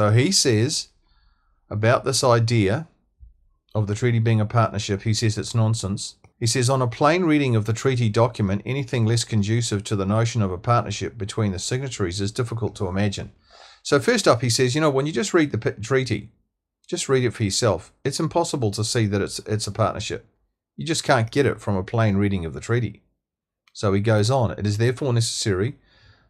So he says about this idea of the treaty being a partnership, he says it's nonsense. He says, on a plain reading of the treaty document, anything less conducive to the notion of a partnership between the signatories is difficult to imagine. So first up, he says, when you just read the treaty, just read it for yourself. It's impossible to see that it's a partnership. You just can't get it from a plain reading of the treaty. So he goes on, it is therefore necessary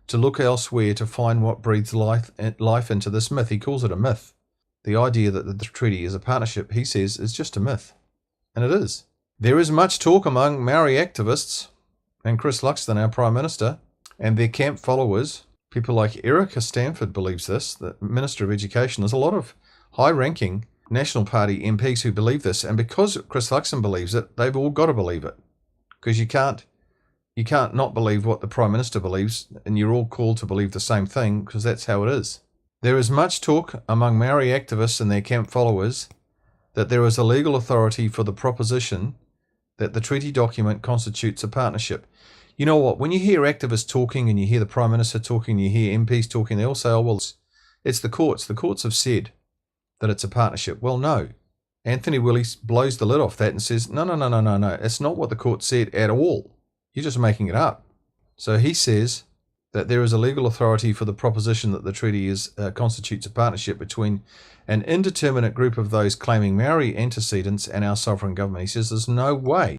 to look elsewhere to find what breathes life into this myth. He calls it a myth. The idea that the treaty is a partnership, he says, is just a myth. And it is. There is much talk among Maori activists, and Chris Luxon, our Prime Minister, and their camp followers. People like Erica Stanford believes this, the Minister of Education. There's a lot of high-ranking National Party MPs who believe this, and because Chris Luxon believes it, they've all got to believe it. Because you can't not believe what the Prime Minister believes, and you're all called to believe the same thing, because that's how it is. There is much talk among Maori activists and their camp followers that there is a legal authority for the proposition that the treaty document constitutes a partnership. You know what? When you hear activists talking and you hear the Prime Minister talking, you hear MPs talking, they all say, oh, well, it's the courts. The courts have said that it's a partnership. Well, no. Anthony Willis blows the lid off that and says, no. It's not what the court said at all. You're just making it up. So he says that there is a legal authority for the proposition that the treaty constitutes a partnership between an indeterminate group of those claiming Maori antecedents and our sovereign government. He says there's no way